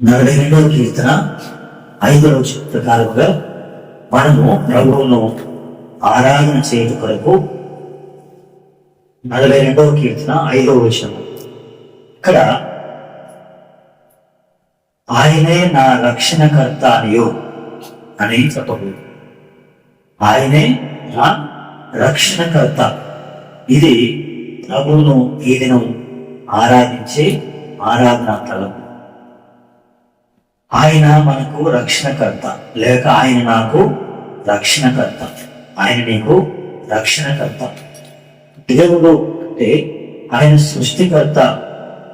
42వ కీర్తన 5వ వచనం ప్రకారముగా మనము ప్రభువును ఆరాధన చేయడం కొరకు 42వ కీర్తన 5వ వచనం ఇక్కడ ఆయనే నా రక్షణకర్త అని చెప్పబోదు. ఆయనే నా రక్షణకర్త. ఇది ప్రభువును ఈ దినం ఆరాధించే ఆరాధనా తలం. ఆయన మనకు రక్షణకర్త, లేక ఆయన నాకు రక్షణకర్త, ఆయన నీకు రక్షణకర్త. దేవుడు అంటే ఆయన సృష్టికర్త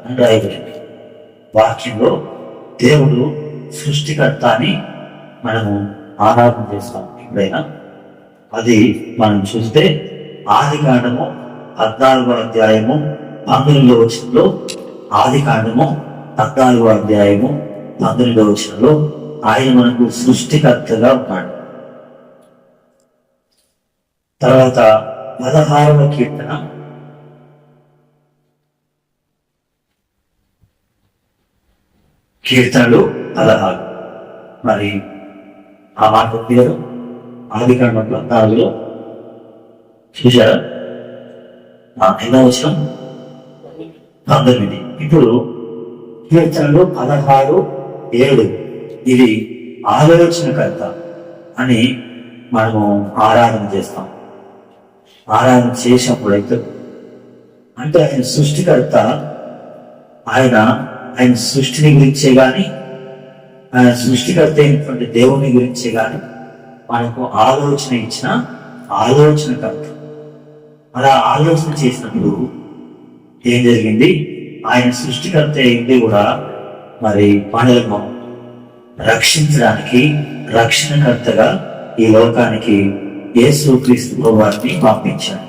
అని రాయబడింది వాక్యంలో. దేవుడు సృష్టికర్త అని మనము ఆరాధన చేస్తాం ఎప్పుడైనా. అది మనం చూస్తే ఆదికాండము 14వ అధ్యాయము 19వ వచనంలో, ఆదికాండము 14వ అధ్యాయము 19వ వచనంలో ఆయన మనకు సృష్టికర్తగా ఉన్నాడు. తర్వాత 16వ కీర్తన కీర్తనలు 16. మరి ఆ మాట పేరు ఆదికాండం 14లో చూశారా? ఎన్నో వచనం 19. ఇప్పుడు కీర్తనలు 16:7 ఇది ఆలోచనకర్త అని మనము ఆరాధన చేస్తాం. ఆరాధన చేసినప్పుడైతే అంటే ఆయన సృష్టికర్త, ఆయన సృష్టిని గురించే గాని, ఆయన సృష్టికర్త అయినటువంటి దేవుని గురించే గాని మనకు ఆలోచన ఇచ్చిన ఆలోచనకర్త. అలా ఆలోచన చేసినప్పుడు ఏం జరిగింది? ఆయన సృష్టికర్త ఏంటి కూడా మరి మనలను రక్షించడానికి రక్షణకర్తగా ఈ లోకానికి యేసుక్రీస్తు వారిని పంపించాడు.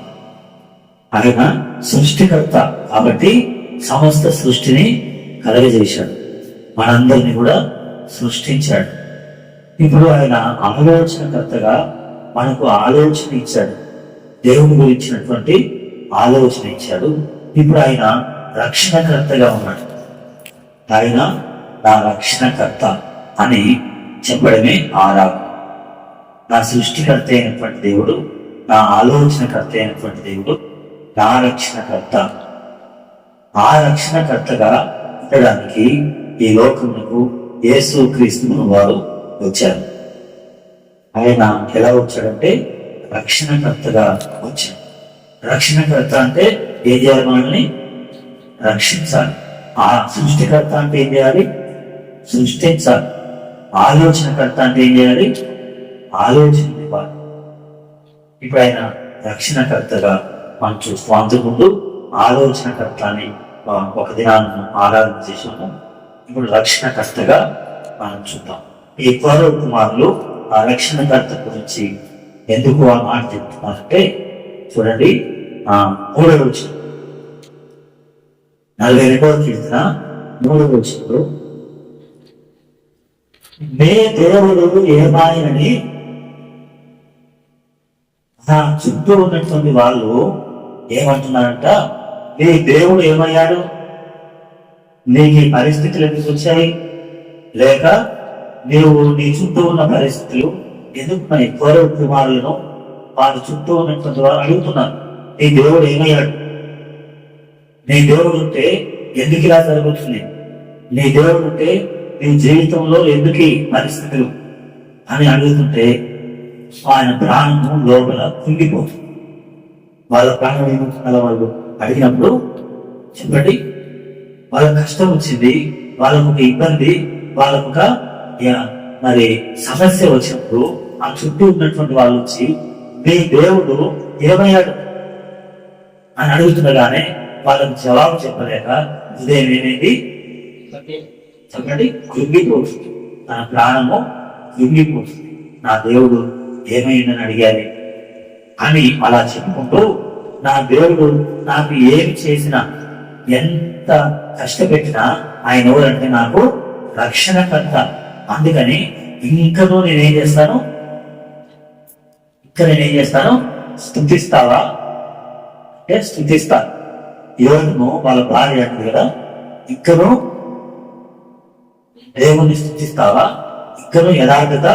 ఆయన సృష్టికర్త కాబట్టి సమస్త సృష్టిని కలగజేశాడు, మనందరినీ కూడా సృష్టించాడు. ఇప్పుడు ఆయన ఆలోచనకర్తగా మనకు ఆలోచన ఇచ్చాడు, దేవుని గురించినటువంటి ఆలోచన ఇచ్చాడు. ఇప్పుడు ఆయన రక్షణకర్తగా ఉన్నాడు. ఆయన నా రక్షణకర్త అని చెప్పడమే ఆరాధన. నా సృష్టికర్త అయినటువంటి దేవుడు, నా ఆలోచనకర్త అయినటువంటి దేవుడు నా రక్షణకర్త. ఆ రక్షణకర్తగా ఉండడానికి ఈ లోకమునకు యేసుక్రీస్తు వారు వచ్చారు. ఆయన ఎలా వచ్చాడంటే రక్షణకర్తగా వచ్చాడు. రక్షణకర్త అంటే ఏం చేయాలి? మనల్ని రక్షించాలి. ఆ సృష్టికర్త అంటే ఏం చేయాలి? సృష్టించాలి. ఆలోచనకర్త అంటే ఏం చేయాలి? ఆలోచన ఇవ్వాలి. ఇప్పుడు ఆయన రక్షణకర్తగా మనం చూస్తాం. అంతకుముందు ఆలోచనకర్త అని ఒక దినాన్ని ఆరాధన చేసాము. ఇప్పుడు రక్షణకర్తగా మనం చూద్దాం. ఈ కౌరవ కుమారులు ఆ రక్షణకర్త గురించి ఎందుకు ఆ మాట చెప్తున్నారంటే చూడండి, 3వ వచనం 42వ కీర్తన 3వ వచనంలో, మే దేవుడు ఏమాయనని నా చుట్టూ ఉన్నటువంటి వాళ్ళు ఏమంటున్నారంట? నీ దేవుడు ఏమయ్యాడు? నీకు ఈ పరిస్థితులు ఎందుకు వచ్చాయి? లేక నీవు నీ చుట్టూ ఉన్న పరిస్థితులు ఎందుకు? మన కౌరవ కుమారులను వారి చుట్టూ ఉన్నటువంటి వారు అడుగుతున్నారు, నీ దేవుడు ఏమయ్యాడు? నీ దేవుడు ఉంటే ఎందుకు ఇలా జరుగుతుంది? నీ దేవుడు ఉంటే నీ జీవితంలో ఎందుకు ఈ పరిస్థితులు అని అడుగుతుంటే ఆయన ప్రాణము లోపల కుంగిపోతుంది. వాళ్ళ ప్రాణం ఏమవుతుందో వాళ్ళు అడిగినప్పుడు చెప్పండి. వాళ్ళ కష్టం వచ్చింది, వాళ్ళకు ఒక ఇబ్బంది, వాళ్ళకు ఒక మరి సమస్య వచ్చినప్పుడు ఆ చుట్టూ ఉన్నటువంటి వాళ్ళు వచ్చి మీ దేవుడు ఏమయ్యాడు అని అడుగుతుండగానే వాళ్ళకు జవాబు చెప్పలేక హృదయం ఏమైంది? చెప్పండి, కృంగిపోతుంది. నా ప్రాణము కృంగిపోతుంది. నా దేవుడు ఏమైందని అడిగాలి అని అలా చెప్పుకుంటూ, నా దేవుడు నాకు ఏమి చేసినా, ఎంత కష్టపెట్టినా ఆయన ఎవరంటే నాకు రక్షణకర్త. అందుకని ఇంకనూ నేనేం చేస్తాను? స్తుతిస్తావా అంటే స్తుతిస్తాను. యోను వాళ్ళ భార్య అంటుంది కదా, ఇంకనూ దేవుణ్ణి స్తుతిస్తావా? ఇక్కను యథార్థత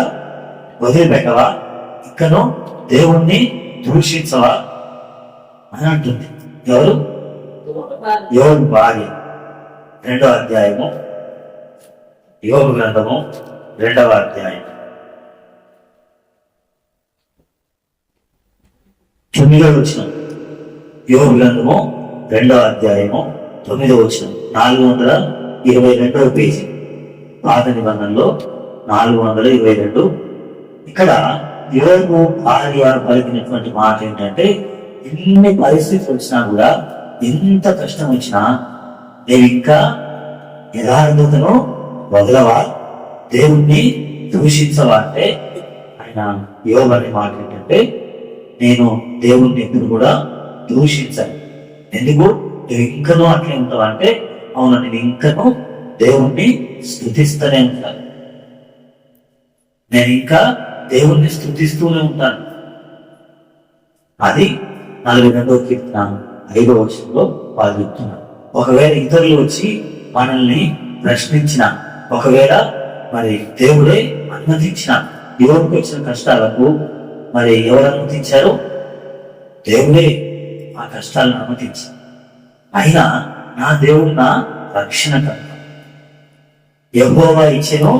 వదిలిపెట్టవా? ఇక్కను దేవుణ్ణి దూషించవా అని అంటుంది. ఎవరు? యోబు భార్య. 2వ అధ్యాయము, యోబు గ్రంథము 2వ అధ్యాయం 9వ వచనం. యోబు గ్రంథము 2వ అధ్యాయము 9వ వచనం. 422వ పేజీ, పాత నిబంధనలో 422. ఇక్కడ యోబు భార్య పలికినటువంటి మాట ఏంటంటే, ఎన్ని పరిస్థితులు వచ్చినా కూడా, ఎంత కష్టం వచ్చినా నేను ఇంకా యథార్థతను వదలవా, దేవుణ్ణి దూషించవా అంటే ఆయన యోబు అనే మాట ఏంటంటే, నేను దేవుణ్ణి ఎప్పుడు కూడా దూషించాను. ఎందుకు? నువ్వు ఇంకనూ అట్లే ఉంటావా అంటే, అవును, నేను ఇంకనూ దేవుణ్ణి స్తుతిస్తూనే ఉంటాను. నేను ఇంకా దేవుణ్ణి స్తుతిస్తూనే ఉంటాను. అది 42వ కీర్తన 5వ వచనంలో వాళ్ళు చెప్తున్నారు. ఒకవేళ ఇతరులు వచ్చి మనల్ని ప్రశ్నించిన, ఒకవేళ మరి దేవుడే అనుమతించిన, యోబుకు వచ్చిన కష్టాలకు మరి ఎవరు అనుమతించారు? దేవుడే ఆ కష్టాలను అనుమతించి, అయినా నా దేవుడు నా రక్షణకర్త. యెహోవా ఇచ్చెను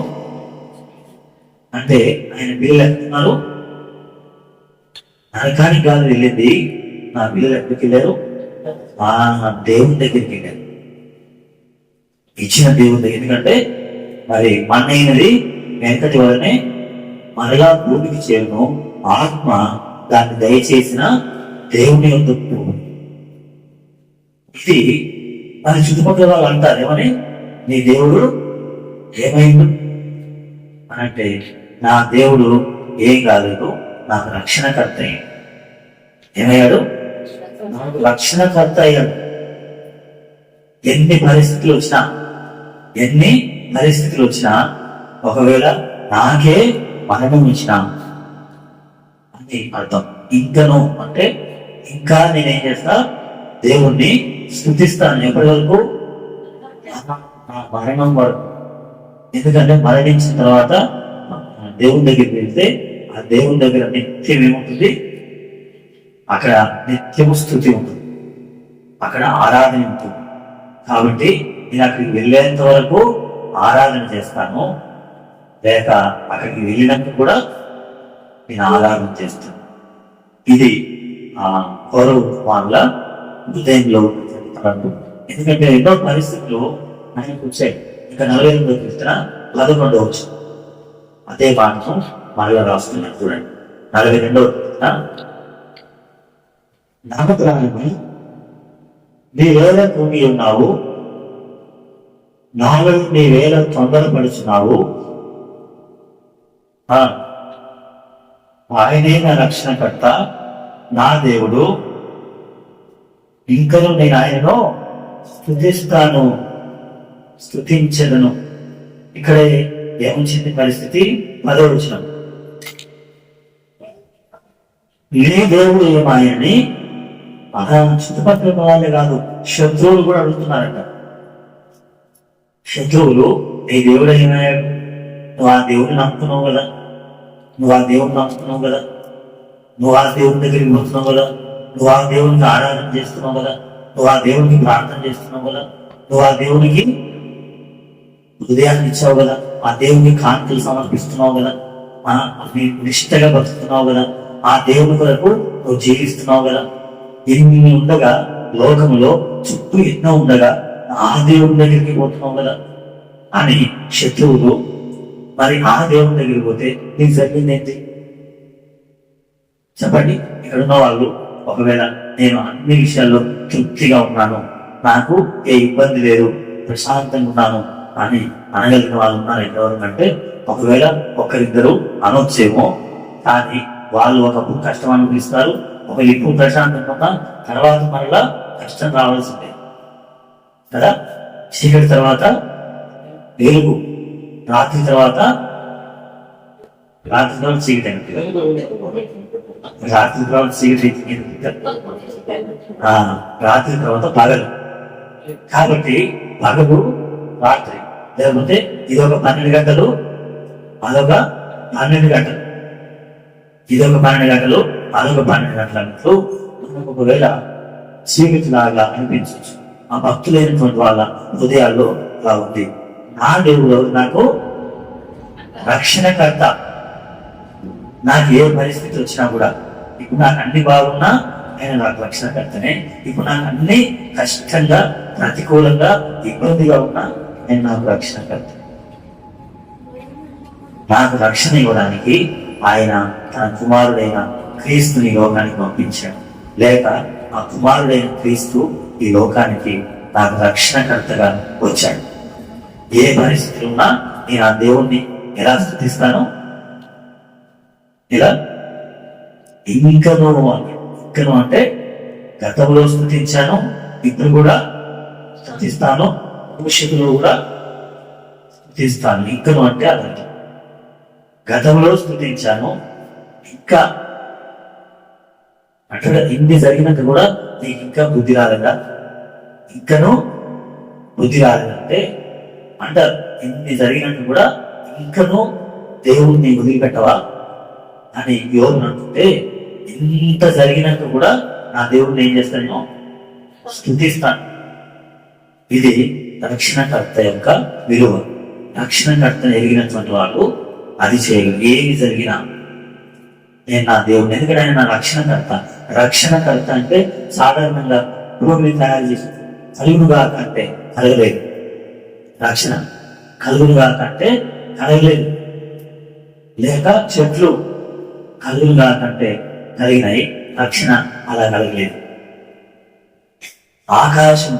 అంటే ఆయన పిల్లలు ఎత్తున్నారు. నరకానికి కాదు వెళ్ళింది, నా పిల్లలు ఎక్కడికి వెళ్ళారు? ఆ దేవుని దగ్గరికి వెళ్ళారు, ఇచ్చిన దేవుని దగ్గర. ఎందుకంటే మరి మన్నైనది వెంకటి వలనే మరలా భూమికి చేరును, ఆత్మ దాన్ని దయచేసిన దేవుని యొక్క. ఇది మన చుట్టుపక్కల వాళ్ళు అంటారు, ఏమని? నీ దేవుడు ఏమైండు అనంటే, నా దేవుడు ఏం కాలేదు, నాకు రక్షణకర్త అయ్యాడు. ఏమయ్యాడు? నాకు రక్షణకర్త అయ్యాడు. ఎన్ని పరిస్థితులు వచ్చినా, ఒకవేళ నాకే మరణం వచ్చినా అని అర్థం. ఇంకను అంటే ఇంకా నేనేం చేస్తా? దేవుణ్ణి స్తుతిస్తాను. ఎప్పటి వరకు? నా మరణం వరకు. ఎందుకంటే మరణించిన తర్వాత దేవుని దగ్గరికి వెళ్తే ఆ దేవుని దగ్గర నిత్యం ఏముంటుంది? అక్కడ నిత్యము స్తుతి ఉంటుంది, అక్కడ ఆరాధన ఉంటుంది. కాబట్టి నేను అక్కడికి వెళ్ళేంత వరకు ఆరాధన చేస్తాను, లేక అక్కడికి వెళ్ళినప్పుడు కూడా నేను ఆరాధన చేస్తాను. ఇది ఆ కౌరవ వాళ్ళ హృదయంలో. ఎందుకంటే ఎన్నో పరిస్థితులు ఆయనకు వచ్చాయి. ఇంకా 42వ కీర్తన 11వ వచనం అదే పాఠం మరలా రాస్తున్నాను చూడండి. 42వ కీర్తన. నామప్రాణమై నీవేళ తూగి ఉన్నావు, నాలో నీవేళ తొందరపడుచున్నావు. ఆయనే నా రక్షణకర్త, నా దేవుడు, ఇంకను నేను ఆయనను స్తుతిస్తాను, స్తుతించదను. ఇక్కడే ఏముంచింది పరిస్థితి? 10వ వచనం. నీ దేవుడు ఏమాయని చుట్టుపక్కల వాళ్ళే కాదు, శత్రువులు కూడా అడుగుతున్నారట. శత్రువులు, నీ దేవుడు ఏమయ్యాడు? నువ్వు ఆ దేవుడిని నమ్ముతున్నావు కదా, నువ్వు ఆ దేవుడిని నమ్ముతున్నావు కదా, నువ్వు ఆ దేవుని దగ్గరికి వస్తున్నావు కదా, నువ్వు ఆ దేవునికి ఆరాధన చేస్తున్నావు కదా, నువ్వు ఆ దేవునికి ప్రార్థన చేస్తున్నావు కదా, నువ్వు ఆ దేవునికి హృదయాన్ని ఇచ్చావు కదా, ఆ దేవునికి కాంతులు సమర్పిస్తున్నావు కదా, నిష్ఠగా బతుకుతున్నావు కదా, ఆ దేవుని కొరకు నువ్వు జీవిస్తున్నావు కదా. ఎన్ని ఉండగా, లోకములో చుట్టూ ఎన్నో ఉండగా ఆ దేవుని దగ్గరికి పోతున్నావు కదా అని శత్రువులు, మరి ఆ దేవుని దగ్గరికి పోతే నీకు జరిగింది ఏంటి? చెప్పండి. ఇక్కడున్న వాళ్ళు ఒకవేళ నేను అన్ని విషయాల్లో తృప్తిగా ఉన్నాను, నాకు ఏ ఇబ్బంది లేదు, ప్రశాంతంగా ఉన్నాను అని అనగలిగిన వాళ్ళు ఉన్నారు ఎంతవరకంటే, ఒకవేళ ఒకరిద్దరు అనొచ్చేమో, కానీ వాళ్ళు ఒకప్పుడు కష్టం అనుభవిస్తారు. ఒక ఇప్పుడు ప్రశాంతంగా ఉన్నా, తర్వాత మరలా కష్టం రావాల్సిందే కదా. చీకటి తర్వాత వెలుగు, రాత్రి తర్వాత చీకటి అంటే రాత్రి తర్వాత చీకటి, రాత్రి తర్వాత పగలు. కాబట్టి పగలు రాత్రి, లేకపోతే ఇదొక 12 గంటలు, అదొక 12 గంటలు, ఇదొక 12 గంటలు, అదొక 12 గంటలు అన్నట్లు మనకు ఒకవేళ చీకటిలాగా అనిపించవచ్చు. ఆ భక్తులైనటువంటి వాళ్ళ హృదయాల్లో అలా ఉంది. నా దేవుడు నాకు రక్షణకర్త. నాకు ఏ పరిస్థితి వచ్చినా కూడా, ఇప్పుడు నాకు అన్ని బాగున్నా ఆయన నాకు రక్షణకర్తనే. ఇప్పుడు నాకు అన్ని కష్టంగా, ప్రతికూలంగా, ఇబ్బందిగా ఉన్నా ఆయన నాకు రక్షణకర్త. నాకు రక్షణ ఇవ్వడానికి ఆయన తన కుమారుడైన క్రీస్తుని లోకానికి పంపించాడు. లేక ఆ కుమారుడైన క్రీస్తు ఈ లోకానికి నాకు రక్షణకర్తగా వచ్చాడు. ఏ పరిస్థితులు ఉన్నా నేను ఆ దేవుణ్ణి ఎలా స్తుతిస్తాను? ఇలా ఇంకను అంటే గతంలో స్తుతించాను, ఇప్పుడు కూడా స్తుతిస్తాను, భవిష్యత్తులో కూడా స్తుతిస్తాను. ఇంకను అంటే అర్థం, గతంలో స్తుతించాను, ఇంకా అంటే ఇన్ని జరిగినాక కూడా నీకు ఇంకా బుద్ధి రాలేదా? ఇంకను బుద్ధి రాలేదంటే అంటారు, ఇన్ని జరిగినాక కూడా ఇంకను దేవుణ్ణి వదిలిపెట్టవా అని యోగుని అంటుంటే, ఇంత జరిగినాక కూడా నా దేవుణ్ణి ఏం చేస్తాను? స్తుతిస్తాను. ఇది రక్షణకర్త యొక్క విలువ. రక్షణకర్తను ఎరిగినటువంటి వాళ్ళు అది చేయగలరు. ఏమి జరిగినా నేను నా దేవుడిని, ఎందుకంటే ఆయన నా రక్షణకర్త. రక్షణకర్త అంటే సాధారణంగా భూమిని తయారు చేసి కలుగునుగా కంటే కలగలేదు, రక్షణ కలుగునుగా కంటే కలగలేదు. లేక చెట్లు కలుగునుగా కంటే కలిగినాయి, రక్షణ అలా కలగలేదు. ఆకాశం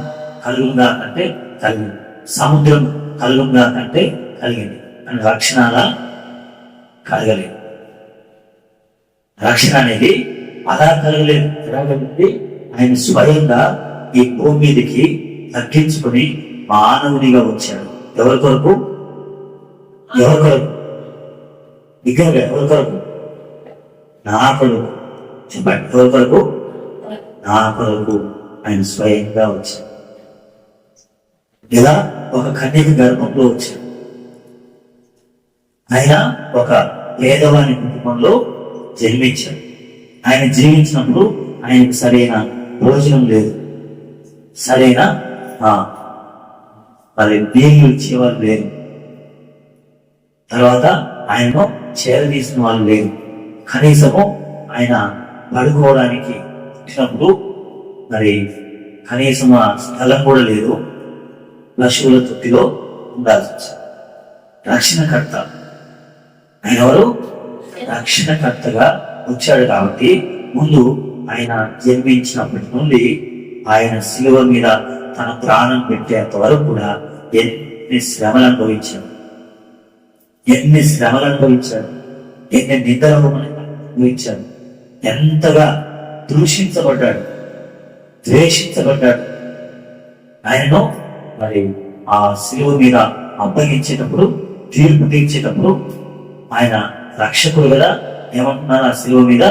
కలుగునుగా కంటే కలిగింది, సముద్రం కలుగునుగా కంటే కలిగింది, అని రక్షణ అలా కలగలేదు. రక్షణ అనేది అలా కలగలేదు. ఎలాగంటే ఆయన స్వయంగా ఈ భూమి మీదకి తగ్గించుకుని మానవునిగా వచ్చాడు. ఎవరి కొరకు? ఎవరి కొరకు? ఇక్కడ ఎవరి కొరకు? నా కొరకు. చెప్పండి, ఎవరి కొరకు? నా కొరకు ఆయన స్వయంగా వచ్చాడు. ఇలా ఒక కన్యక గర్భంలో వచ్చాడు. ఆయన ఒక పేదవాని కుటుంబంలో జన్మించాడు. ఆయన జీవించినప్పుడు ఆయనకు సరైన భోజనం లేదు, సరైన మరి నీళ్లు ఇచ్చేవాళ్ళు లేరు, తర్వాత ఆయనను చేరదీసిన వాళ్ళు లేరు. కనీసము ఆయన పడుకోవడానికి వచ్చినప్పుడు మరి కనీసం ఆ స్థలం కూడా లేదు, పశువుల తొట్టిలో ఉండాల్సి వచ్చింది. రక్షణకర్త ఆయన ఎవరు? రక్షణకర్తగా వచ్చాడు. కాబట్టి ముందు ఆయన జన్మించినప్పటి నుండి ఆయన శిలువ మీద తన ప్రాణం పెట్టేంత వరకు కూడా ఎన్ని శ్రమలు అనుభవించాడు, ఎన్ని శ్రమలు అనుభవించాడు, ఎన్ని నిద్రలు అనుభవించాడు, ఎంతగా దూషించబడ్డాడు, ద్వేషించబడ్డాడు. ఆయనను మరి ఆ శిలువ మీద అప్పగించేటప్పుడు, తీర్పు తీర్చేటప్పుడు ఆయన రక్షకుడు కదా, ఏమంటున్నారు? ఆ శిలువ మీద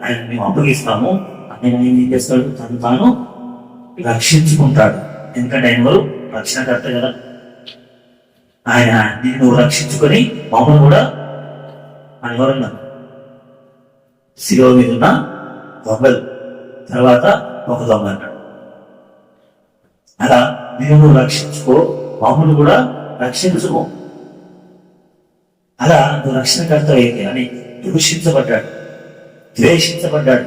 ఆయన మేము అప్పగిస్తాము, ఆయన ఏం చేస్తాడు? తను తాను రక్షించుకుంటాడు. ఎందుకంటే ఆయన వారు రక్షణకర్త కదా. ఆయన నిన్ను రక్షించుకొని మమ్మల్ని కూడా ఆయన ఎవరన్నా శిలువ మీద ఉన్న దొంగలు తర్వాత ఒక దొంగ అన్నాడు. అలా నేను రక్షించుకో, మమ్మల్ని కూడా రక్షించుకో. అలా నువ్వు రక్షణకర్త అయితే అని దూషించబడ్డాడు, ద్వేషించబడ్డాడు.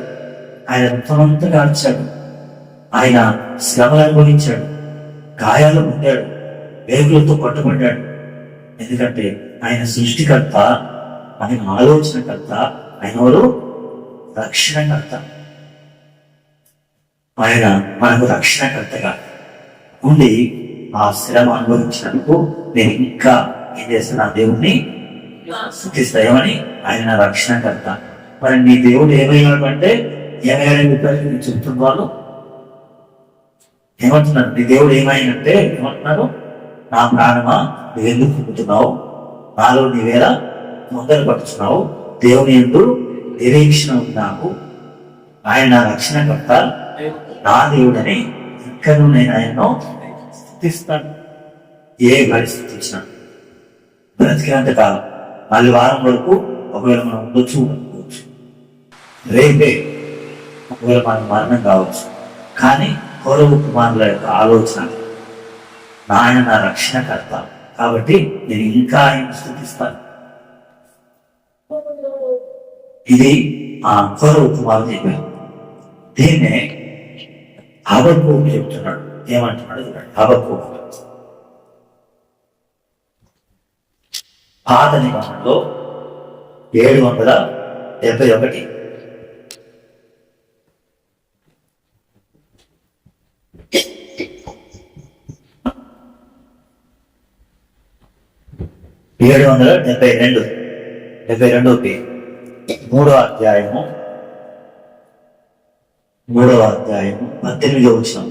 ఆయన రక్తమంతా కార్చాడు, ఆయన శ్రమలు అనుభవించాడు, గాయాలు పొందాడు, వేగులతో పట్టుబడ్డాడు. ఎందుకంటే ఆయన సృష్టికర్త, ఆయన ఆలోచనకర్త, ఆయన ఎవరు? రక్షణకర్త. ఆయన మనకు రక్షణకర్తగా ఉండి ఆ శ్రమ అనుభవించినందుకు నేను ఇంకా ఏం చేస్తున్నా? దేవుణ్ణి స్తుతిస్తాయమని ఆయన నా రక్షణకర్త. మరి నీ దేవుడు ఏమయ్యాడు అంటే ఏమయ్యాడని చెప్తున్న వాళ్ళు ఏమంటున్నారు? నీ దేవుడు ఏమైందంటే ఏమంటున్నారు? నా ప్రాణమా నువ్వెందుకు పుట్టుతున్నావు, నాలో నీవేలా మొదలు పట్టుచున్నావు, దేవుని యందు నిరీక్షణ ఉన్నావు. ఆయన నా రక్షణకర్త, నా దేవుడని ఇంకా నేను ఆయనను స్తుతిస్తాను. ఏ పరిస్థితి వచ్చినా బ్రతికినంత కాలం మళ్ళీ వారం వరకు ఒకవేళ మనం ఉండొచ్చు ఉండకపోవచ్చు, రేపే ఒకవేళ మనం మరణం కావచ్చు. కానీ కౌరవ కుమారుల యొక్క ఆలోచన, ఆయన నా రక్షణకర్త కాబట్టి నేను ఇంకా ఆయన స్థుతిస్తాను. ఇది ఆ కౌరవ కుమారుడు చెప్పారు. దీన్నే హబక్కూకు చెప్తున్నాడు. ఏమంటున్నాడు చూడండి. హబక్కూకు పాత నిబంధనలో 771 772 పేరు 3వ అధ్యాయము 18వ వచనం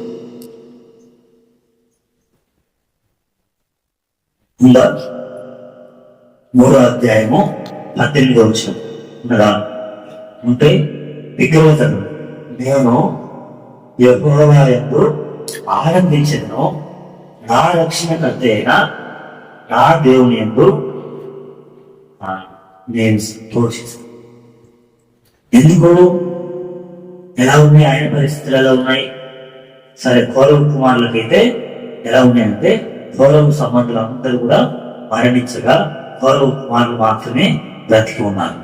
ఉందా? 3వ అధ్యాయము 18వ వచనం ఉన్నదా? ఉంటే విగ్రహం నేను యెహోవా యందు ఆనందించెదను, నా రక్షణకర్త అయిన నా దేవుని యందు నేను సంతోషిస్తాను. ఎందుకు? ఎలా ఉన్నాయి ఆయన పరిస్థితులు? ఎలా ఉన్నాయి? సరే, కౌరవ కుమారులకైతే ఎలా ఉన్నాయంటే కౌరవ సంబంధులు అందరూ కూడా మరణించగా కౌరవ కుమారులు మాత్రమే బ్రతికి ఉన్నారు.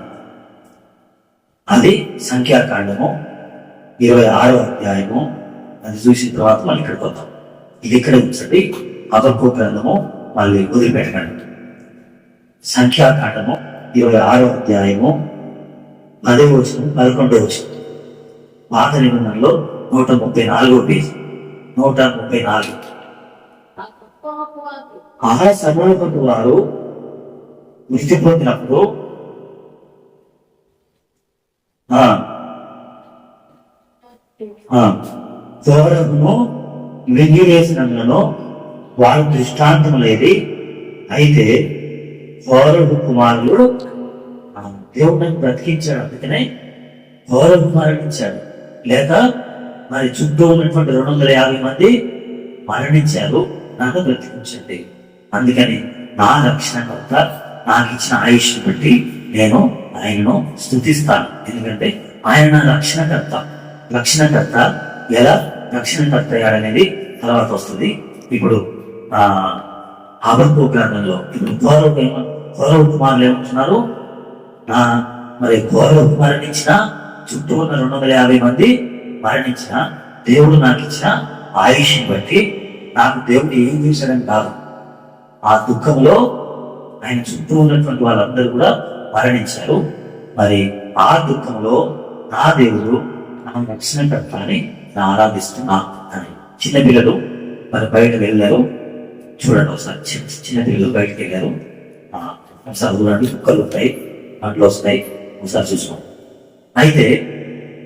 అది సంఖ్యాకాండము 26వ అధ్యాయము. అది చూసిన తర్వాత మళ్ళీ ఇక్కడికి వద్దాం. ఇది ఇక్కడ ఉంచండి. హబక్కూకు గ్రంథము మళ్ళీ వదిలిపెట్టకండి. సంఖ్యాకాండము 26వ అధ్యాయము 10వ వచనం 11వ వచనం. పాత నిబంధనలో 134వ పేజీ 134. ఆ సమూహపు వారు మృతి పొందినప్పుడు కౌరవును మింగివేసినందులో వారు దృష్టాంతం లేది. అయితే కౌరవ కుమారులు దేవుడిని బ్రతికించాడు. అందుకనే కౌరవ మరణించాడు. లేక మరి చుట్టూ ఉన్నటువంటి 250 మంది మరణించారు, నన్ను బ్రతికించండి. అందుకని నా రక్షణకర్త నాకు ఇచ్చిన ఆయుష్ బట్టి నేను ఆయనను స్తుతిస్తాను. ఎందుకంటే ఆయన నా రక్షణకర్త. ఎలా రక్షణకర్త అయ్యాడనేది తర్వాత వస్తుంది. ఇప్పుడు హబక్కూకు గ్రంథంలో ఇప్పుడు కౌరవ కుమారులు ఏమంటున్నారు? మరి కౌరవ మరణించిన, చుట్టూ ఉన్న 250 మంది మరణించిన, దేవుడు నాకు ఇచ్చిన ఆయుష్ని బట్టి నాకు దేవుడు ఏం చేశాడని కాదు. ఆ దుఃఖంలో ఆయన చుట్టూ ఉన్నటువంటి వాళ్ళందరూ కూడా మరణించారు. మరి ఆ దుఃఖంలో నా దేవుడు నా రక్షణకర్త అని ఆరాధిస్తున్నా అని. చిన్నపిల్లలు మరి బయట వెళ్ళారు, చూడండి ఒకసారి. చిన్నపిల్లలు బయటకు వెళ్ళారు, ఒకసారి చూడండి. కుక్కలు ఉంటాయి, అట్లా వస్తాయి, ఒకసారి చూసుకోండి. అయితే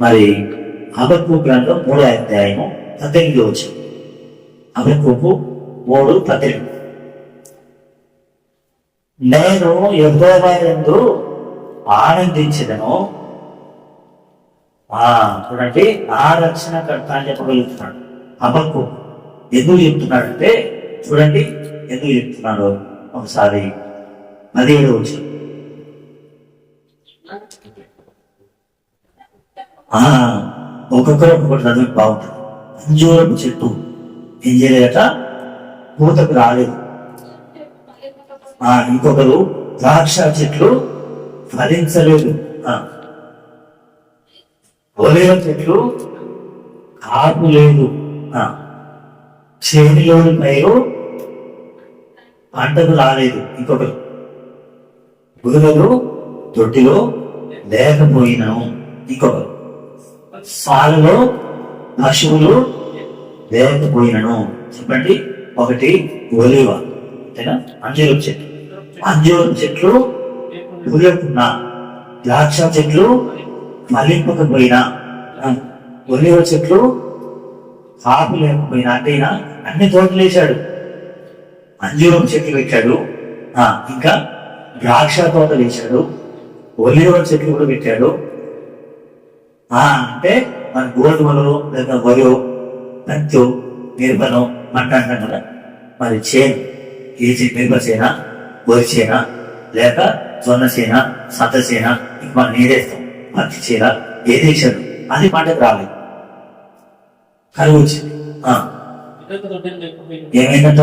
మరి హబక్కూకు గ్రంథం 3వ అధ్యాయము 18వ వచనం. హబక్కూకు 3:18. నేను యెహోవా యందు ఆనందించెదను. చూడండి, నా రక్షణకర్త అని చెప్పగలుగుతున్నాడు హబక్కూకు. ఎందుకు చెప్తున్నాడంటే చూడండి ఎందుకు చెప్తున్నాడు ఒకసారి. 17వ వచనం. ఒక్కొక్కరు ఒక్కొక్కటి చదివి బాగుంటుంది. అంజూరపు చెట్టు ఏం చేయలేదట, పూతకు రాలేదు. ఇంకొకరు ద్రాక్ష చెట్లు ఫలించలేదు. ఒలివ చెట్లు కాపు లేదు. చేతిలోని పైరు పంటకు రాలేదు. ఇంకొకరు గురువులు తొట్టిలో లేకపోయినాము. ఇంకొకరు సాలలో పశువులు లేకపోయినను. చెప్పండి. ఒకటి ఒలివ, అంతేనా? అంజూరపు చెట్లు పూయకున్నా, ద్రాక్ష చెట్లు మలింపకపోయినా, ఒలివ చెట్లు కాపు లేకపోయినా, అంటే అన్ని తోటలు వేశాడు. అంజూరపు చెట్లు పెట్టాడు, ఇంకా ద్రాక్ష తోట వేశాడు, ఒలివ చెట్లు కూడా పెట్టాడు. అంటే మన గోధుమలు లేదా వరి, పత్తి, మిరపను పంట అంటాం కదా, మరి చేను మిరప చేన, వరి చేన, లేక జొన్న చేన, సద్ద చేన, ఇక మనం ఏదేస్తాం పత్తి చేన, ఏదేసాడు అది పంటకు రాలేదు, కరువు వచ్చింది. ఏమైందట,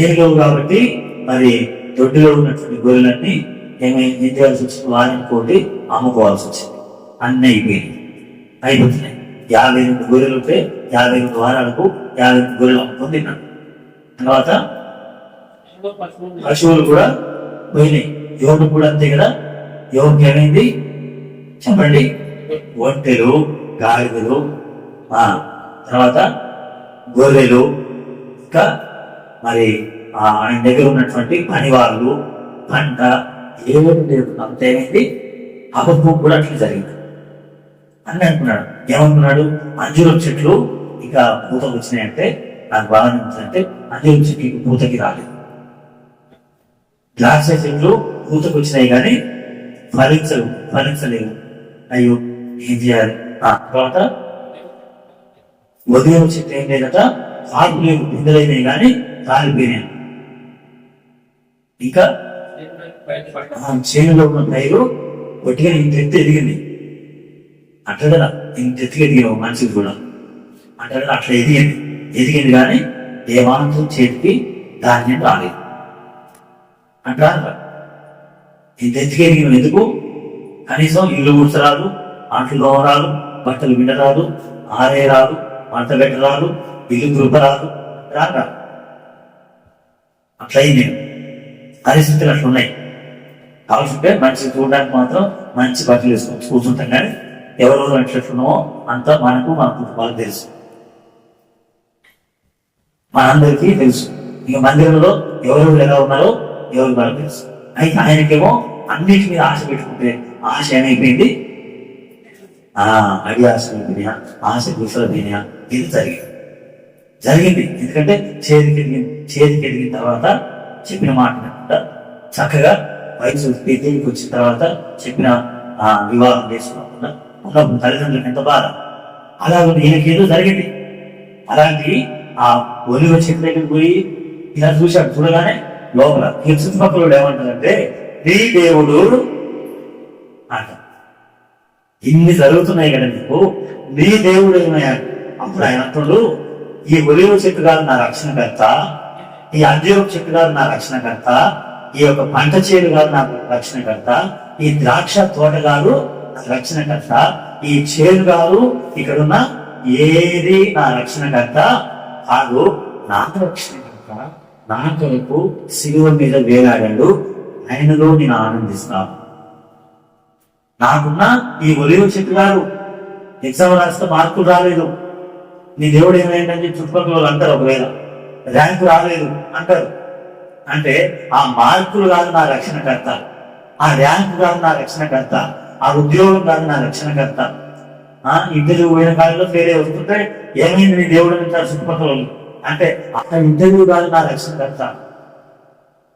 ఏం లేవు కాబట్టి మరి దొడ్డిలో ఉన్నటువంటి గొర్రెలన్నీ ఏం చేయాల్సి వచ్చింది, వారిని కోటి అమ్ముకోవాల్సి వచ్చింది. అన్నీ అయిపోతున్నాయి. 52 గొర్రెలు ఉంటే 52 వారాలకు 52 గొర్రెలు అమ్ముకొని తిన్నాడు. తర్వాత పశువులు కూడా పోయినాయి. యోగు కూడా అంతే కదా. యోగుకి ఏమైంది చెప్పండి, ఒంటెలు, గాడిదలు, తర్వాత గొర్రెలు, ఇంకా మరి ఆయన దగ్గర ఉన్నటువంటి పనివాళ్ళు, పంట ఏమేమి లేదు. అంతేమైంది, అబద్ధం కూడా అట్లా జరిగింది అని అనుకున్నాడు. ఏమనుకున్నాడు, అంజూరం చెట్లు ఇంకా పూతకు వచ్చినాయంటే నాకు బాగా అనిపించిందంటే అంజూరం చెట్లు పూతకి రాలేదు, ద్రాక్ష చెట్లు పూతకు వచ్చినాయి కానీ ఫలించలేవు. అయ్యో ఏం చేయాలి. తర్వాత ఉదయం చెట్టు ఏం లేదట, ఆకులు లేవు, పిందెలైనాయి కానీ కాలిపోయినాయి. ఇంకా చేనులో ఉన్న పైరు ఒట్టిగా ఇంత ఎత్తు ఎదిగింది అంటారు కదా, ఇంత ఎత్తుగా ఎదిగిన మనిషికి కూడా అంటారు కదా, అట్లా ఎదిగింది కానీ ఏ మాత్రం చేతికి ధాన్యం రాలేదు అంటారు. ఇంత ఎత్తుగా ఎదిగిన ఎందుకు, కనీసం ఇల్లు కూర్చరాదు, అంట్లు దోమరాదు, బట్టలు విండరాదు, ఆరే రాదు, వంట పెట్టరాదు, ఇల్లు దుర్పరాదు రాదు. అట్లయింది, పరిస్థితులు అట్లా ఉన్నాయి. కావాల్సింటే మనిషి చూడడానికి మాత్రం మంచి బట్టలు వేసుకొని కూర్చుంటాం, కానీ ఎవరెవరు ఎట్లున్నామో అంతా మన కుటుంబాలకు తెలుసు, మనందరికీ తెలుసు. ఇక మందిరంలో ఎవరెవరు ఎలా ఉన్నారో ఎవరు వాళ్ళకి తెలుసు. అయితే ఆయనకేమో అన్నిటి మీద ఆశ పెట్టుకుంటే ఆశ ఏమైపోయింది, అడి ఆశ అయిపోయినా, ఆశ గుసలపోయినా, ఇది జరిగింది. ఎందుకంటే చేతికి ఎదిగిన తర్వాత చెప్పిన మాట చక్కగా వయసు పెద్దకి వచ్చిన తర్వాత చెప్పిన వివాహం చేసుకోకుండా ఉన్నప్పుడు తల్లిదండ్రులకు ఎంత బాధ. అలాగే ఈయనకేదో జరిగింది. అలాంటి ఆ ఒలివ చెట్టు దగ్గరికి పోయి ఇలా చూశాడు. చూడగానే లోపల ఈ చుట్టుపక్కల ఏమంటారంటే నీ దేవుడు అంట. ఇన్ని జరుగుతున్నాయి కదా నీకు, నీ దేవుడు ఏమయ్యాడు. అప్పుడు ఆయన అంటుడు, ఈ ఒలివ చెట్టు కాదు నా రక్షణకర్త, ఈ అంజూరపు చెట్టు కాదు నా రక్షణకర్త, ఈ యొక్క పంట చేను కాదు నా రక్షణకర్త, ఈ ద్రాక్ష తోట కాదు నా రక్షణకర్త, ఈ చేను కాదు ఇక్కడున్న ఏది నా రక్షణకర్త కాదు, నా రక్షణకర్త నా కొరకు శిలువ మీద వేలాడాడు, ఆయనలో నేను ఆనందిస్తాను. నాకున్న ఈ ఒలివ చెట్టు కాదు, ఎగ్జామ్ రాస్తే మార్కులు రాలేదు, నీ దేవుడు ఏమైందని చుట్టుపక్కల వాళ్ళు అంటారు. ఒకవేళ ర్యాంకు రాలేదు అంటారు. అంటే ఆ మార్కులు కాదు నా రక్షణకర్త, ఆ ర్యాంకు కాదు నా రక్షణకర్త, ఆ ఉద్యోగం కాదు నా రక్షణకర్త. ఇంటర్వ్యూ పోయిన కాలంలో ఫెయిల్ వస్తుంటే ఏమైంది నీ దేవుడు అంటారు చుట్టుపక్కల. అంటే ఆ ఇంటర్వ్యూ కాదు నా రక్షణకర్త,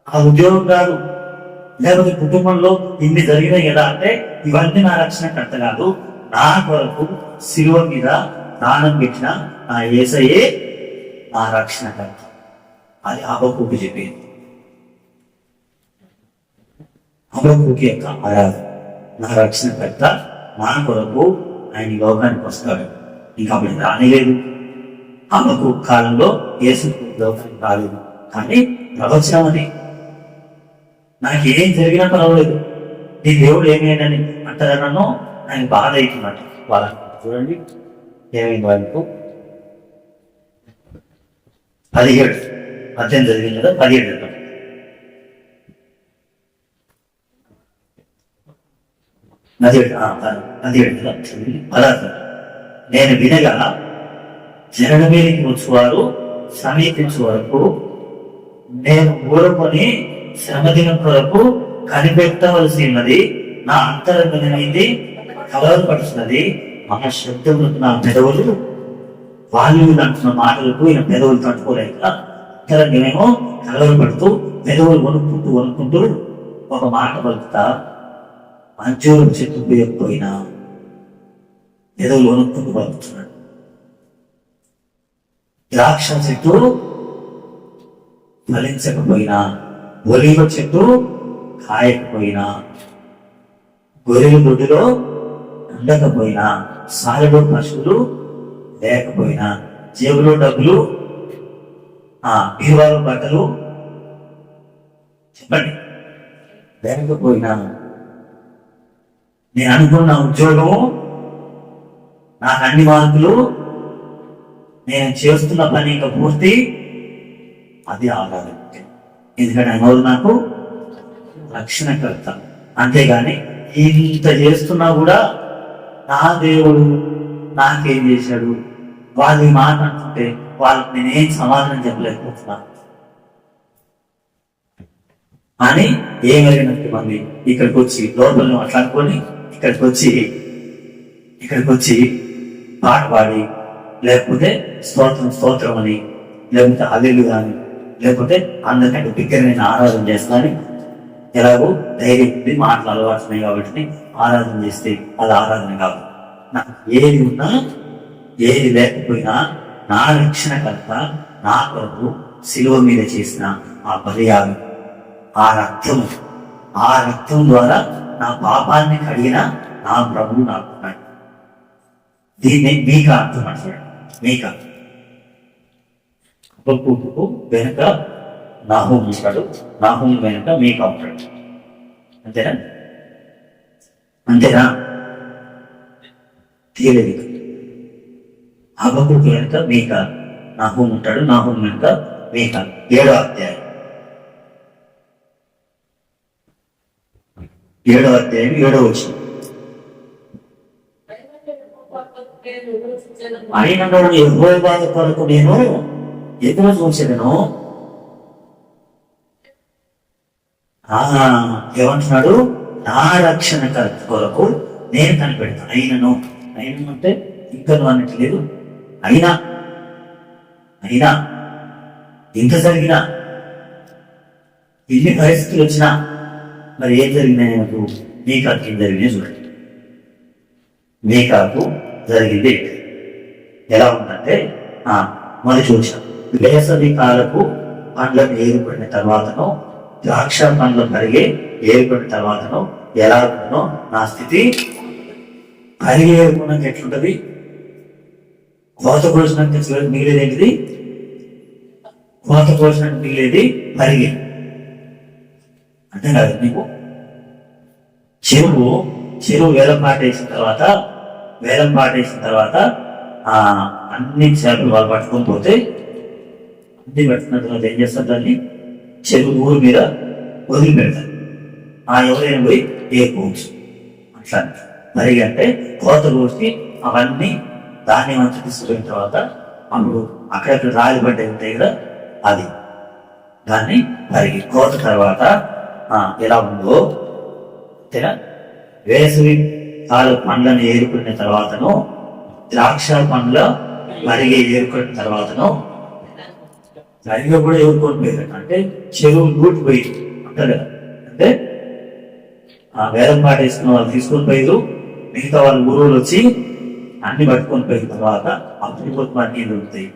ఆ ఉద్యోగం కాదు, లేకపోతే కుటుంబంలో ఇన్ని జరిగినాయి కదా అంటే ఇవన్నీ నా రక్షణకర్త కాదు, నా కొరకు శిలువ మీద ప్రాణం పెట్టిన నా యేసయ్యే నా రక్షణకర్త. అది హబక్కూకు చెప్పింది. హబక్కూకు యొక్క ఆరాధన, నా రక్షణకర్త నా కొరకు ఆయన లోకానికి వస్తాడు. ఇంకా అప్పుడు రానిలేదు. హబక్కూకు కాలంలో యేసు లోకానికి రాలేదు, కానీ ప్రవచనం అని నాకేం జరిగినా పర్వాలేదు, నీ దేవుడు ఏమైందని అంటారా నన్ను, ఆయన బాధ అవుతుందంట. వాళ్ళ చూడండి ఏమైంది వాళ్ళకు. 17 జరిగింది కదా, 17 17 నేను వినగా జనన మీదకి వచ్చేవారు సమీపించే వరకు నేను ఊరుకొని శ్రమదినం కొరకు కనిపెట్టవలసి ఉన్నది, నా అంతరంగమైంది కలవరపడుతున్నది, మా శబ్దములకు నా పెదవులు వాళ్ళు అంటున్న మాటలకు ఈయన పెదవులు తట్టుకోలేక అంతరంగమేమో కలవరపడుతూ పెదవులు వణుకుంటూ ఒక మాట పలుకుతా, అంజూరం చెట్టు పోయకపోయినా పెదవులు వణుకుంటూ పలుకుతున్నాడు. ద్రాక్ష చెట్టు ఫలించకపోయినా, ఒలీవ చెట్టు కాయకపోయినా, గొర్రెల దొడ్డిలో ఉండకపోయినా, సాలెలో పశువులు లేకపోయినా, జేబులో డబ్బులు, బీరువాలో బట్టలు చెప్పండి లేకపోయినా, నేను అనుకున్న ఉద్యోగము, నాకు అన్ని మార్కులు, నేను చేస్తున్న పని ఇంకా పూర్తి, అది ఆధారం. ఎందుకంటే ఆయన నాకు రక్షణకర్త. అంతేగాని ఇంత చేస్తున్నా కూడా నా దేవుడు నాకేం చేశాడు, వాళ్ళు ఈ మాట అంటుంటే వాళ్ళకి నేనేం సమాధానం చెప్పలేకపోతున్నా అని ఏమైనట్టు మంది ఇక్కడికి వచ్చి లోపలను అట్లా అనుకొని ఇక్కడికి వచ్చి పాట పాడి, లేకపోతే స్తోత్రం అని, లేకపోతే హల్లెలూయా అని, లేకపోతే అందరికంటే బిగ్గరమైన ఆరాధన చేస్తానని ఎలాగో ధైర్యం మాటలు అలవాటున్నాయి కాబట్టి ఆరాధన చేస్తే అది ఆరాధన కాదు. నాకు ఏది ఉన్నా ఏది లేకపోయినా నా రక్షణకర్త నా కొరకు శిలువ మీద చేసిన ఆ బలియాగం, ఆ రక్తం ద్వారా నా పాపాన్ని కడిగిన నా ప్రభువు నాకున్నాడు. దీన్ని మీకు అర్థం అంటాడు. మీక వెనుక నాహూము ఉంటాడు, నాహూము వెనుక మీక ఉంటాడు. అంతేనా తీయలేదు. హబక్కూకు వెనుక మీక, నాహూము ఉంటాడు, నాహూము వెనుక మీక. 7వ అధ్యాయం 7వ వచనం. ఆయనను యెహోవా కొరకు నేను ఎదురు చూసేదను. ఏమంటున్నాడు? నా రక్షణ కొరకు నేను కనిపెడతాను. అయినను అంటే ఇంకను అన్నట్టు లేదు. అయినా ఇంత జరిగినా, ఇన్ని పరిస్థితులు వచ్చినా, మరి ఏం జరిగినాయి? నాకు మీకాకు ఏం జరిగినాయి చూడండి. మీకాకు జరిగింది ఎలా ఉందంటే, మొదటి చూసాం, వేసవి కాలపు పండ్లను ఏర్పడిన తర్వాతను, ద్రాక్ష పండ్లు కరిగే ఏర్పడిన తర్వాతను ఎలా ఉందో నా స్థితి. కరిగి ఏర్పడినాక ఎట్లుంటది? కోత కోసినాక మిగిలేది ఏంటిది? కోత కోసినాక మిగిలేది కరిగి. అంటే కాదు నీకు చెరువు వేలం పాటేసిన తర్వాత అన్ని చేపలు వాళ్ళు పట్టుకొని పోతే, అన్ని పట్టుకున్న తర్వాత ఏం చేస్తారు? దాన్ని చెరువు ఊరు మీద వదిలిపెడతారు. ఎవరైనా పోయి ఏరుకోవచ్చు. అట్లా మరి అంటే కోత కోసి అవన్నీ ధాన్యం అంతా తీసుకుపోయిన తర్వాత అప్పుడు అక్కడక్కడ రాలి పడ్డాయి ఉంటాయి కదా, అది దాన్ని పరిగి కోత తర్వాత ఎలా ఉందో అంతేనా. వేసవి కాలు పండ్లను ఏరుకున్న తర్వాతను, ద్రాక్ష పండ్ల మరిగే ఏరుకున్న తర్వాతను, మరిగా కూడా ఏరుకొని పోయారు. అంటే చెరువు లూటిపోయి అంటారు కదా. అంటే వేలం పాట వేసుకున్న వాళ్ళు తీసుకొని పోయారు, మిగతా వాళ్ళు ఊరువులు వచ్చి అన్ని పట్టుకొని పోయిన తర్వాత అప్పుడు నీళ్ళు ఉంటాయి.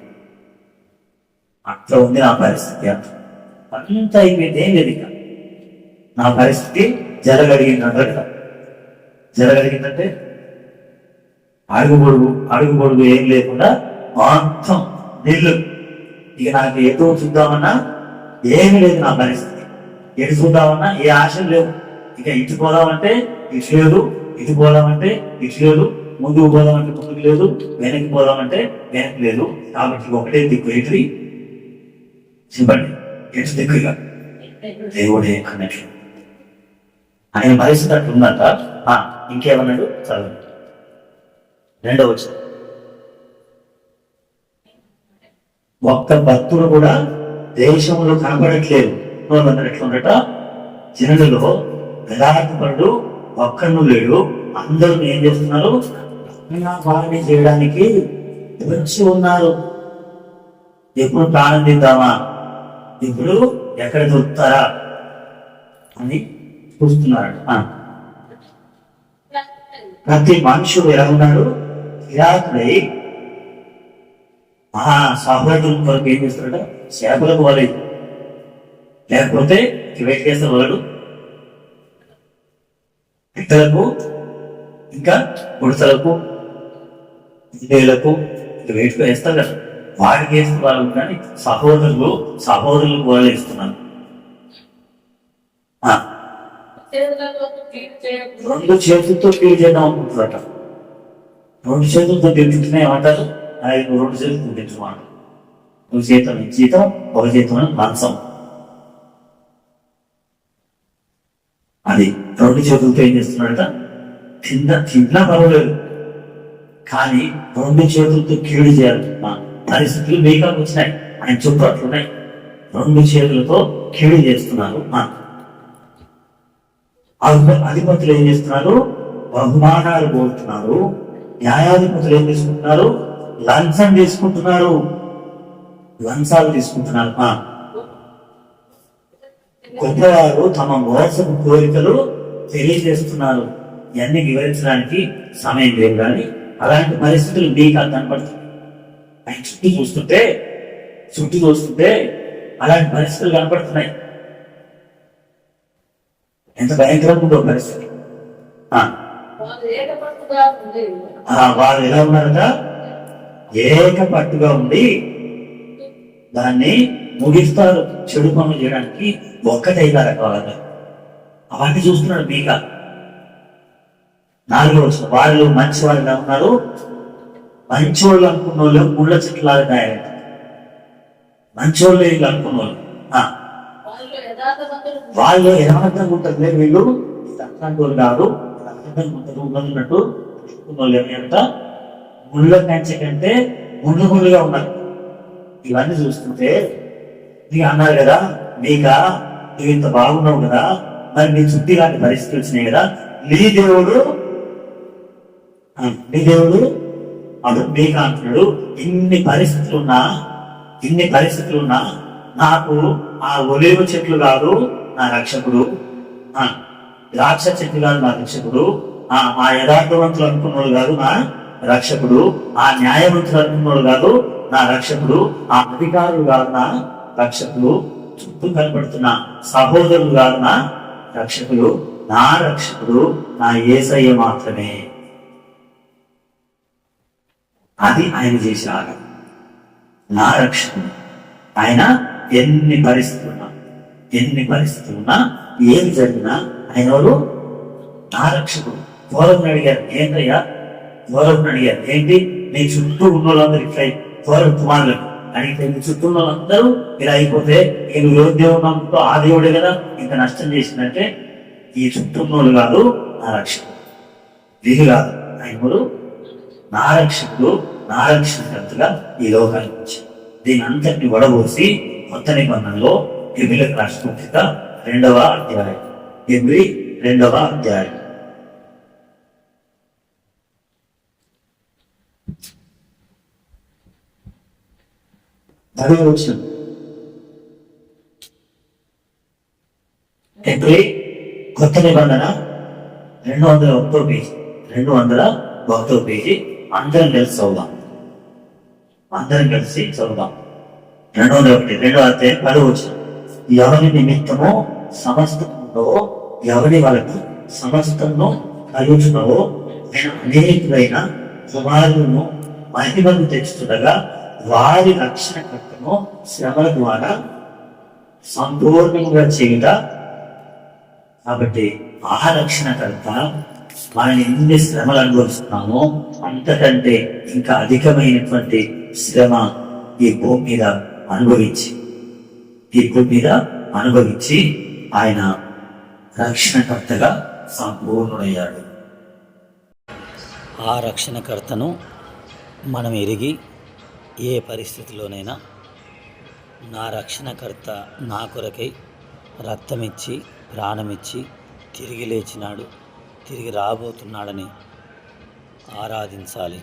అట్లా ఉంది నా పరిస్థితి. అంత అయిపోయింది, ఏం లేదు. ఇక నా పరిస్థితి జరగలిగిందంటే అడుగు పొడుగు ఏం లేకుండా మొత్తం నీళ్ళు. ఇక నాకు ఎటు చూద్దామన్నా ఏమీ లేదు నా పరిస్థితి. ఎటు చూద్దామన్నా ఏ ఆశలు లేవు. ఇక ఇటు పోదామంటే ఇటు లేదు, ఇటు పోదామంటే ఇటు లేదు, ముందుకు పోదామంటే ముందుకు లేదు, వెనక్కి పోదామంటే వెనక్కి లేదు. కాబట్టి ఒకటే దిక్కు. ఎటు చెప్పండి, ఎటు దిక్కు? ఇక దేవుడే అన్నట్లు ఆయన పరిస్థితి అట్లా ఉందంట. ఇంకేమన్నాడు? చదువు 2వ వచనం. ఒక్క భక్తుడు కూడా దేశంలో కనబడట్లేదు. ఎట్లా ఉండట? జనులలో యథార్థపరుడు ఒక్కడు లేడు. అందరూ ఏం చేస్తున్నారు? వారిని చేయడానికి వచ్చి ఉన్నారు. ఎప్పుడు ప్రాణం తీద్దామా, ఇప్పుడు ఎక్కడ దొరుకుతారా అని చూస్తున్నాడు. ప్రతి మనుషుడు ఎలా ఉన్నాడు? కిరాతుడై సహోదరుల కొరకు ఏం చేస్తున్నాడు? చేపలకు వలె లేకపోతే వెయిట్ చేస్తారు వాళ్ళు పిట్టలకు ఇంకా ఉడతలకు ఇందేలకు వెయిట్ వేస్తారు కదా, వాడికి వేస్తే వాళ్ళు కానీ సహోదరులకు వాళ్ళు ఇస్తున్నారు. రెండు చేతులతో క్లీన్ చేద్దాం అనుకుంటున్నారట. రెండు చేతులతో తింటుంటేనే ఏమంటారు, రెండు చేతులతో తింటున్నాడు. ఒక చేతం జీతం, ఒక చేతం లంచం. అది రెండు చేతులతో ఏం చేస్తున్నాడట, తిన్నా పర్వాలేదు కానీ రెండు చేతులతో కీడు చేయాలనుకున్నా పరిస్థితులు మేకప్ వచ్చినాయి. ఆయన చుట్టూ అట్లున్నాయి. రెండు చేతులతో కీడు చేస్తున్నారు. అధిపతులు ఏం చేస్తున్నారు, బహుమానాలు కోరుతున్నారు. న్యాయాధిపతులు ఏం తీసుకుంటున్నారు, లంచం తీసుకుంటున్నారు, లంచాలు తీసుకుంటున్నారు. గొప్పవారు తమ మోసపు కోరికలు తెలియజేస్తున్నారు. ఇవన్నీ వివరించడానికి సమయం లేదు కానీ అలాంటి పరిస్థితులు మీకు కనపడుతుంది. ఆయన చుట్టూ చూస్తుంటే అలాంటి పరిస్థితులు కనపడుతున్నాయి. ఎంత భయంకరంగా ఉందో పరిస్థితి. వాళ్ళు ఎలా ఉన్నారట, ఏకపట్టుగా ఉండి దాన్ని ముగిస్తారు. చెడు పనులు చేయడానికి ఒక్కటైతారు వాళ్ళ. అవన్నీ చూస్తున్నాడు మీక. 4వ వచనం, వాళ్ళు మంచి వాళ్ళు ఎలా ఉన్నారు, మంచి వాళ్ళు అనుకున్న వాళ్ళు ముళ్ళ చెట్లాగా తయారైన మంచి వాళ్ళు అనుకున్న వాళ్ళు యథార్థంగా ఉంటుంది. వీళ్ళు అట్లాంటి వాళ్ళు కాదు, ఉన్నట్టు అనుకున్న వాళ్ళు ఏమంట ముళ్ళ కంచె కంటే ముళ్ళుగా ఉన్నారు. ఇవన్నీ చూస్తుంటే నీకు అన్నారు కదా, నువ్వు ఇంత బాగున్నావు కదా, మరి నీ చుట్టూ ఇలాంటి పరిస్థితులు వచ్చినాయి కదా, నీ దేవుడు అడు మీక అంటున్నాడు, ఇన్ని పరిస్థితులున్నా నాకు ఆ ఒలీవ చెట్లు కాదు నా రక్షకుడు, ద్రాక్ష చెట్లు కాదు నా రక్షకుడు, ఆ యథార్థవంతులు అనుకున్నోడు కాదు నా రక్షకుడు, ఆ న్యాయవంతులు అనుకున్నోడు కాదు నా రక్షకుడు, ఆ అధికారులు కాదు నా రక్షకుడు, చుట్టూ కనబడుతున్న సహోదరులు కాదు నా రక్షకుడు, నా రక్షకుడు నా యేసయ్య మాత్రమే. అది ఆయన చేసే ఆగం. నా రక్షకుడు ఆయన ఎన్ని పరిస్థితులున్నా ఏమి జరిగినా ఆయన ఎవరు, నా రక్షకుడు. గౌరవం అడిగారు ఏంటయ్యా, ఏంటి నీ చుట్టూ ఉన్న వాళ్ళందరూ ఇట్లా గౌరవ కుమారులకు అడిగితే నీ చుట్టూ ఉన్న వాళ్ళందరూ ఇలా అయిపోతే నేను దేవుడు ఆ దేవుడే కదా ఇంత నష్టం చేసిందంటే, ఈ చుట్టూ ఉన్నోళ్ళు కాదు నా రక్షకుడు, వీరు కాదు ఆయన నా రక్షకుడు, నా రక్షకుడుగా ఈ లోకానికి వచ్చి దీని అంతటిని వడబోసి కొత్త నిబంధనలో హెబ్రీయులకు రాసిన పత్రిక 2వ అధ్యాయం, హెబ్రీ 2వ అధ్యాయం. హెబ్రీ కొత్త నిబంధన 201వ పేజీ, 201వ పేజీ. అందరం కలిసి చదువుదాం. 201, 2వ అధ్యాయం 10వ వచనం. ఎవరి నిమిత్తమో సమస్తములో ఎవరి వలన సమస్తము కలుగుచున్నవో అనేకులైన కుమారులను మహిమను తెచ్చుతుండగా వారి రక్షణకర్తను శ్రమల ద్వారా సంపూర్ణంగా చేయుట. కాబట్టి ఆ రక్షణకర్త మనం ఎన్ని శ్రమలు అనుభవిస్తున్నామో అంతకంటే ఇంకా అధికమైనటువంటి శ్రమ ఈ భూమి మీద అనుభవించి ఆయన రక్షణకర్తగా సంపూర్ణుడయ్యాడు. ఆ రక్షణకర్తను మనం ఎరిగి ఏ పరిస్థితిలోనైనా నా రక్షణకర్త నా కొరకై రక్తమిచ్చి ప్రాణమిచ్చి తిరిగి లేచినాడు, తిరిగి రాబోతున్నాడని ఆరాధించాలి.